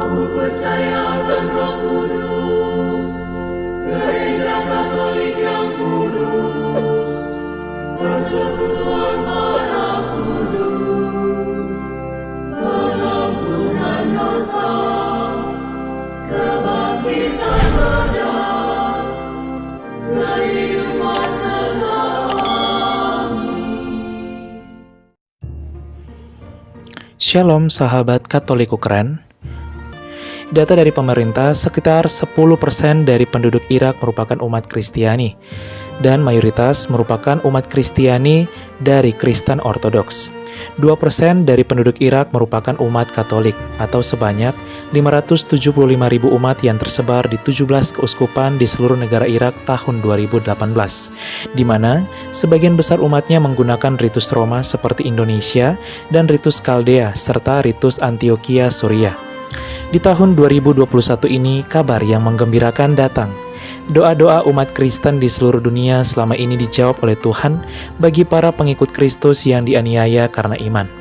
Aku percaya akan Roh Kudus, Gereja Katolik yang kudus, persekutuan darah kudus, pengampunan dosa, kebangkitan badan, kehidupan kekal. Shalom sahabat Katoliku keren. Data dari pemerintah, sekitar 10% dari penduduk Irak merupakan umat Kristiani, dan mayoritas merupakan umat Kristiani dari Kristen Ortodoks. 2% dari penduduk Irak merupakan umat Katolik, atau sebanyak 575.000 umat yang tersebar di 17 keuskupan di seluruh negara Irak tahun 2018, di mana sebagian besar umatnya menggunakan ritus Roma seperti Indonesia dan ritus Kaldea serta ritus Antioquia Suriah. Di tahun 2021 ini, kabar yang menggembirakan datang. Doa-doa umat Kristen di seluruh dunia selama ini dijawab oleh Tuhan bagi para pengikut Kristus yang dianiaya karena iman.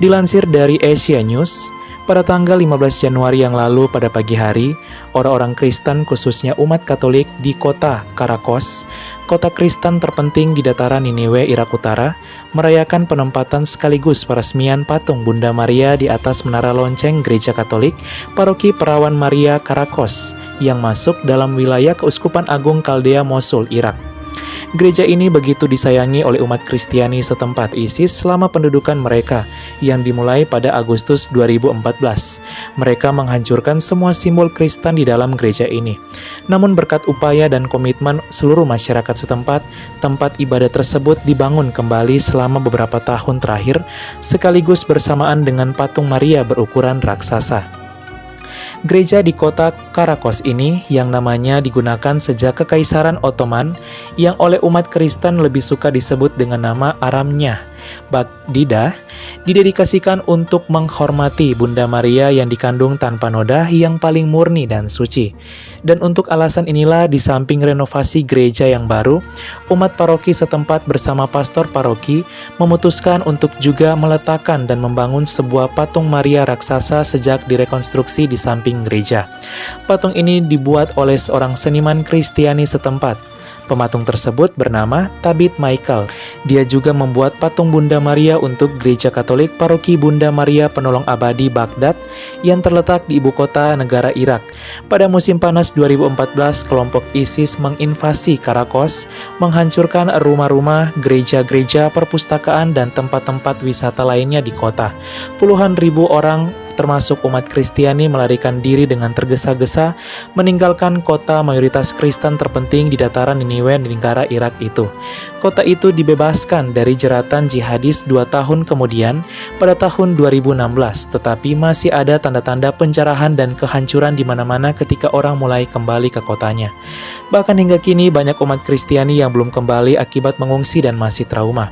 Dilansir dari Asia News, pada tanggal 15 Januari yang lalu pada pagi hari, orang-orang Kristen khususnya umat Katolik di kota Karakos, kota Kristen terpenting di dataran Niniwe, Irak Utara, merayakan penempatan sekaligus peresmian patung Bunda Maria di atas menara lonceng Gereja Katolik Paroki Perawan Maria Karakos yang masuk dalam wilayah Keuskupan Agung Kaldea Mosul, Irak. Gereja ini begitu disayangi oleh umat Kristiani setempat ISIS selama pendudukan mereka yang dimulai pada Agustus 2014. Mereka menghancurkan semua simbol Kristen di dalam gereja ini. Namun berkat upaya dan komitmen seluruh masyarakat setempat, tempat ibadah tersebut dibangun kembali selama beberapa tahun terakhir, sekaligus bersamaan dengan patung Maria berukuran raksasa. Gereja di kota Karakos ini yang namanya digunakan sejak Kekaisaran Ottoman yang oleh umat Kristen lebih suka disebut dengan nama Aramnya, Baghdida, didedikasikan untuk menghormati Bunda Maria yang dikandung tanpa noda yang paling murni dan suci. Dan untuk alasan inilah di samping renovasi gereja yang baru, umat paroki setempat bersama pastor paroki memutuskan untuk juga meletakkan dan membangun sebuah patung Maria raksasa sejak direkonstruksi di samping gereja. Patung ini dibuat oleh seorang seniman Kristiani setempat. Pematung tersebut bernama Tabit Michael. Dia juga membuat patung Bunda Maria untuk Gereja Katolik Paroki Bunda Maria Penolong Abadi Baghdad yang terletak di ibu kota negara Irak. Pada musim panas 2014, kelompok ISIS menginvasi Karakos, menghancurkan rumah-rumah, gereja-gereja, perpustakaan, dan tempat-tempat wisata lainnya di kota. Puluhan ribu orang termasuk umat Kristiani melarikan diri dengan tergesa-gesa meninggalkan kota mayoritas Kristen terpenting di dataran Niniwe di negara Irak itu. Kota itu dibebaskan dari jeratan jihadis 2 tahun kemudian pada tahun 2016, tetapi masih ada tanda-tanda pencerahan dan kehancuran di mana-mana ketika orang mulai kembali ke kotanya. Bahkan hingga kini banyak umat Kristiani yang belum kembali akibat mengungsi dan masih trauma.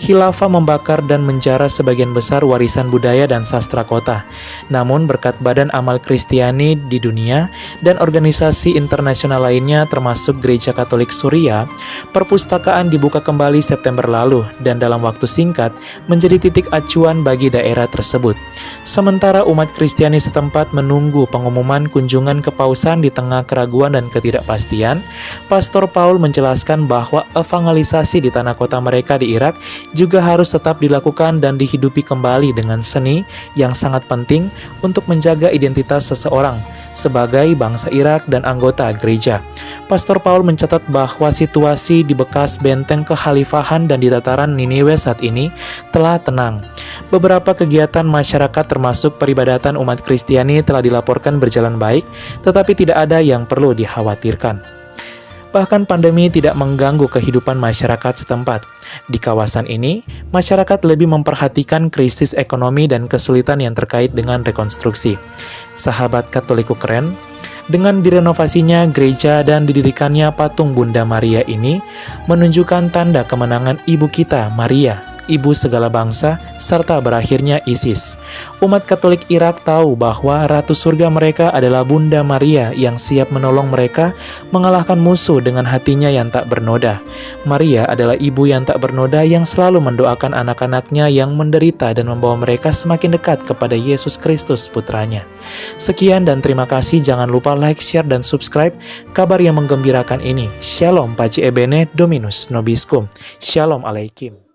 Khilafah membakar dan menjara sebagian besar warisan budaya dan sastra kota. Namun berkat Badan Amal Kristiani di dunia dan organisasi internasional lainnya termasuk Gereja Katolik Suriah, perpustakaan dibuka kembali September lalu dan dalam waktu singkat menjadi titik acuan bagi daerah tersebut. Sementara umat Kristiani setempat menunggu pengumuman kunjungan kepausan di tengah keraguan dan ketidakpastian, Pastor Paul menjelaskan bahwa evangelisasi di tanah kota mereka di Irak juga harus tetap dilakukan dan dihidupi kembali dengan seni yang sangat penting untuk menjaga identitas seseorang sebagai bangsa Irak dan anggota gereja. Pastor Paul mencatat bahwa situasi di bekas benteng kekhalifahan dan di dataran Niniwe saat ini telah tenang. Beberapa kegiatan masyarakat termasuk peribadatan umat Kristiani telah dilaporkan berjalan baik, tetapi tidak ada yang perlu dikhawatirkan. Bahkan pandemi tidak mengganggu kehidupan masyarakat setempat. Di kawasan ini, masyarakat lebih memperhatikan krisis ekonomi dan kesulitan yang terkait dengan rekonstruksi. Sahabat Katoliku keren, dengan direnovasinya gereja dan didirikannya patung Bunda Maria ini menunjukkan tanda kemenangan Ibu kita, Maria, ibu segala bangsa, serta berakhirnya ISIS. Umat Katolik Irak tahu bahwa Ratu Surga mereka adalah Bunda Maria yang siap menolong mereka mengalahkan musuh dengan hatinya yang tak bernoda. Maria adalah ibu yang tak bernoda yang selalu mendoakan anak-anaknya yang menderita dan membawa mereka semakin dekat kepada Yesus Kristus putranya. Sekian dan terima kasih. Jangan lupa like, share, dan subscribe kabar yang menggembirakan ini. Shalom Paci Ebene Dominus Nobiscum. Shalom Alaikum.